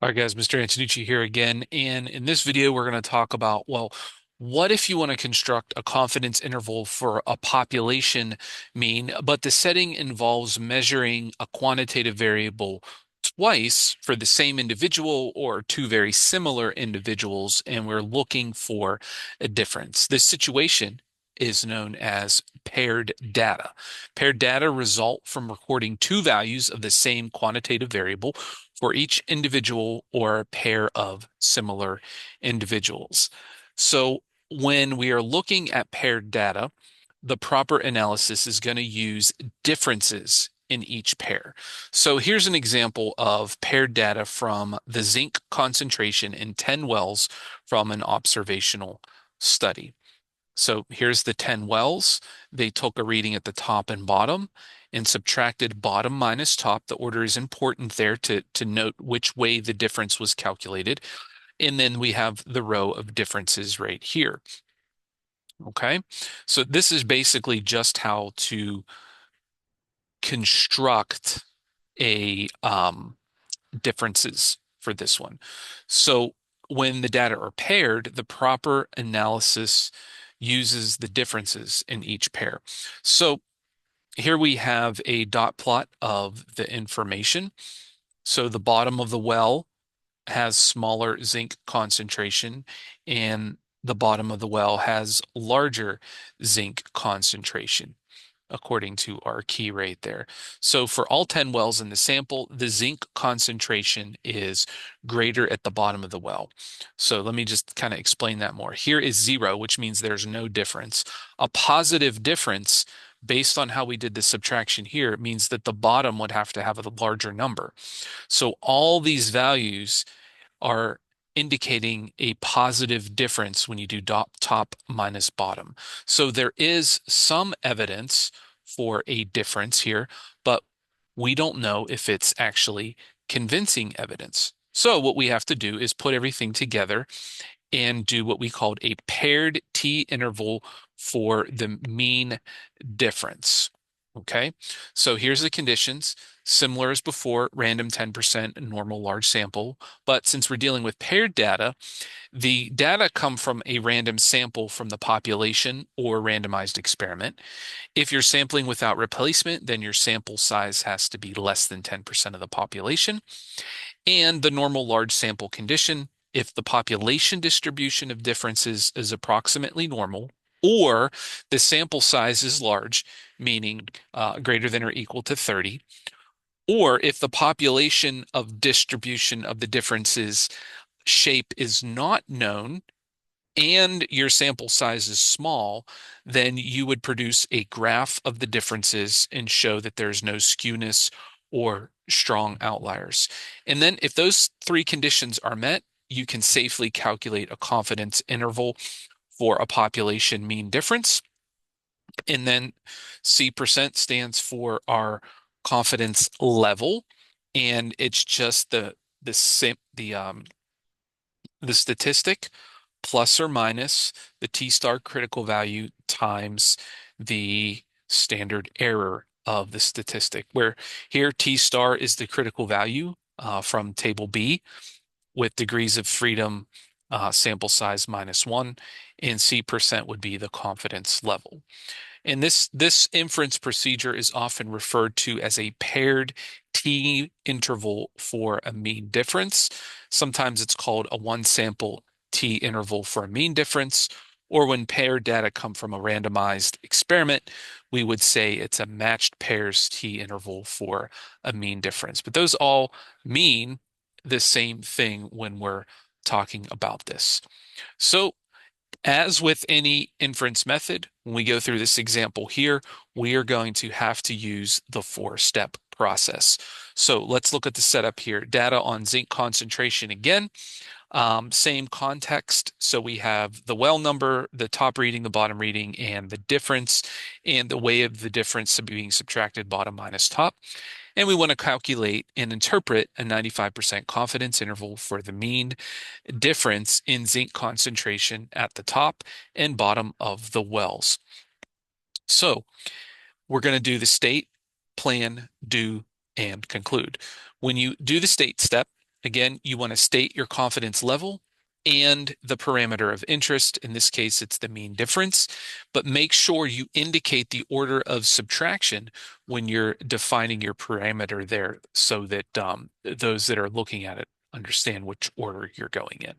All right, guys, Mr. Antonucci here again. And in this video, we're going to talk about, well, what if you want to construct a confidence interval for a population mean, but the setting involves measuring a quantitative variable twice for the same individual or two very similar individuals, and we're looking for a difference. This situation is known as paired data. Paired data result from recording two values of the same quantitative variable for each individual or a pair of similar individuals. So when we are looking at paired data, the proper analysis is going to use differences in each pair. So here's an example of paired data from the zinc concentration in 10 wells from an observational study. So here's the 10 wells. They took a reading at the top and bottom and subtracted bottom minus top. The order is important there to note which way the difference was calculated. And then we have the row of differences right here. Okay, so this is basically just how to construct a differences for this one. So when the data are paired, the proper analysis uses the differences in each pair. So here we have a dot plot of the information. So the bottom of the well has smaller zinc concentration, and the bottom of the well has larger zinc concentration, according to our key right there. So for all 10 wells in the sample, the zinc concentration is greater at the bottom of the well. So let me just kind of explain that more. Here is 0, which means there's no difference. A positive difference based on how we did the subtraction here means that the bottom would have to have a larger number. So all these values are indicating a positive difference when you do top minus bottom. So there is some evidence for a difference here, but we don't know if it's actually convincing evidence. So what we have to do is put everything together and do what we called a paired t-interval for the mean difference. Okay, so here's the conditions. Similar as before, random 10%, normal large sample. But since we're dealing with paired data, the data come from a random sample from the population or randomized experiment. If you're sampling without replacement, then your sample size has to be less than 10% of the population. And the normal large sample condition, if the population distribution of differences is approximately normal, or the sample size is large, meaning greater than or equal to 30, or if the population of distribution of the differences shape is not known and your sample size is small, then you would produce a graph of the differences and show that there's no skewness or strong outliers. And then if those three conditions are met, you can safely calculate a confidence interval for a population mean difference. And then C% stands for our confidence level, and it's just the statistic plus or minus the T star critical value times the standard error of the statistic, where here T star is the critical value from table B with degrees of freedom sample size -1, and C% would be the confidence level. And this inference procedure is often referred to as a paired t interval for a mean difference. Sometimes it's called a one sample t interval for a mean difference, or when paired data come from a randomized experiment, we would say it's a matched pairs t interval for a mean difference. But those all mean the same thing when we're talking about this. So as with any inference method, when we go through this example here, we are going to have to use the four-step process. So let's look at the setup here. Data on zinc concentration again. Same context. So we have the well number, the top reading, the bottom reading, and the difference, and the way of the difference being subtracted bottom minus top. And we want to calculate and interpret a 95% confidence interval for the mean difference in zinc concentration at the top and bottom of the wells. So we're going to do the state, plan, do, and conclude. When you do the state step, Again, you want to state your confidence level and the parameter of interest. In this case, it's the mean difference, but make sure you indicate the order of subtraction when you're defining your parameter there so that those that are looking at it understand which order you're going in.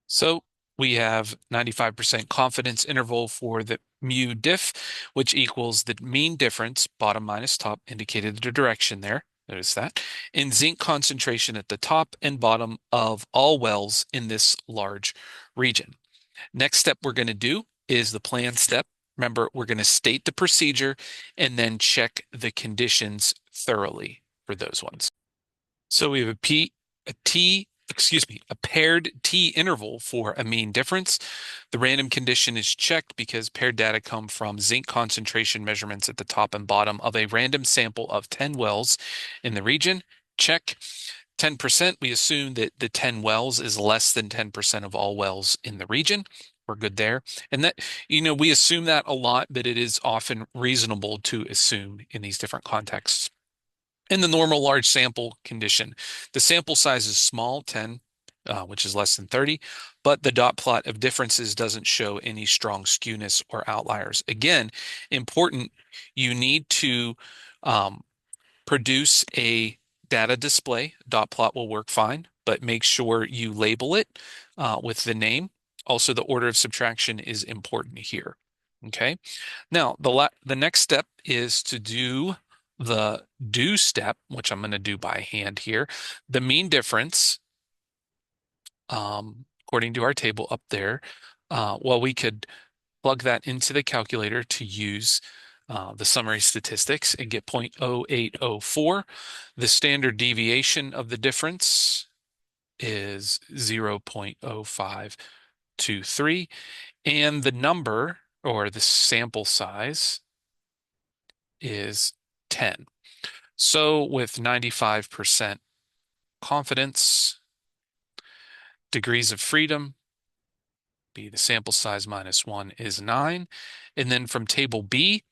So we have 95% confidence interval for the mu diff, which equals the mean difference, bottom minus top, indicated the direction there. Notice that. In zinc concentration at the top and bottom of all wells in this large region. Next step we're going to do is the plan step. Remember, we're going to state the procedure and then check the conditions thoroughly for those ones. So we have a paired T interval for a mean difference. The random condition is checked because paired data come from zinc concentration measurements at the top and bottom of a random sample of 10 wells in the region. Check. 10%, we assume that the 10 wells is less than 10% of all wells in the region. We're good there. And that, we assume that a lot, but it is often reasonable to assume in these different contexts. In the normal large sample condition, the sample size is small, 10, which is less than 30, but the dot plot of differences doesn't show any strong skewness or outliers. Again, important, you need to produce a data display. Dot plot will work fine, but make sure you label it with the name. Also, the order of subtraction is important here. Okay. Now, the next step is to do the do step, which I'm going to do by hand here. The mean difference, according to our table up there, well, we could plug that into the calculator to use the summary statistics and get 0.0804. The standard deviation of the difference is 0.0523, and the number or the sample size is 10. So with 95% confidence, degrees of freedom, be the sample size minus 1 is 9. And then from table B,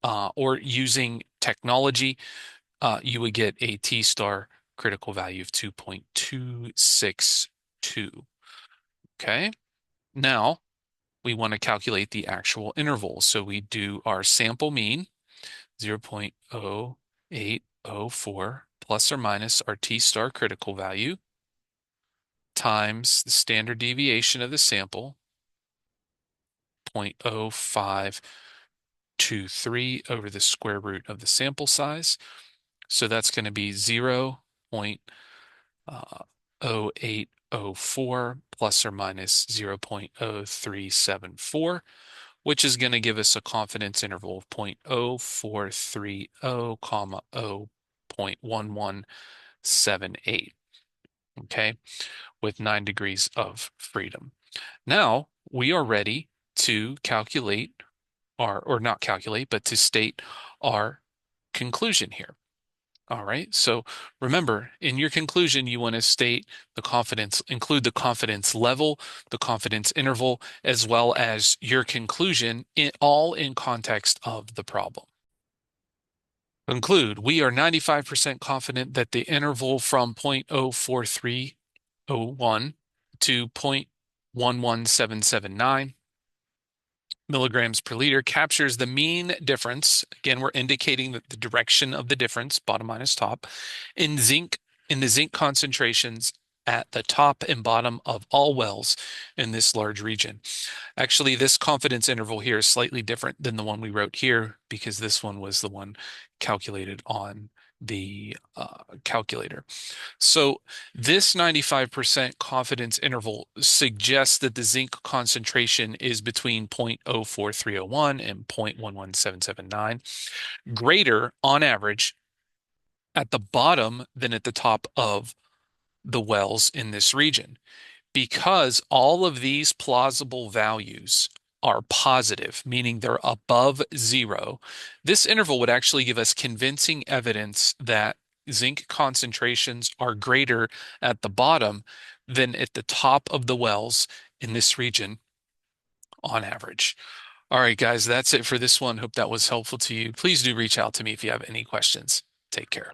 or using technology, you would get a T-star critical value of 2.262. Okay, now we want to calculate the actual interval. So we do our sample mean, 0.0804 plus or minus our T-star critical value times the standard deviation of the sample, 0.0523 over the square root of the sample size. So that's going to be 0.0804 plus or minus 0.0374, which is going to give us a confidence interval of 0.0430, 0.1178. Okay, with 9 degrees of freedom. Now we are ready to calculate or not calculate, but to state our conclusion here. All right, so remember, in your conclusion, you want to state the confidence, include the confidence level, the confidence interval, as well as your conclusion, all in context of the problem. Conclude, we are 95% confident that the interval from 0.04301 to 0.11779 milligrams per liter captures the mean difference. Again, we're indicating that the direction of the difference, bottom minus top, in the zinc concentrations at the top and bottom of all wells in this large region. Actually, this confidence interval here is slightly different than the one we wrote here because this one was the one calculated on the calculator. So this 95% confidence interval suggests that the zinc concentration is between 0.04301 and 0.11779, greater on average at the bottom than at the top of the wells in this region. Because all of these plausible values are positive, meaning they're above 0, this interval would actually give us convincing evidence that zinc concentrations are greater at the bottom than at the top of the wells in this region on average. All right, guys, that's it for this one. Hope that was helpful to you. Please do reach out to me if you have any questions. Take care.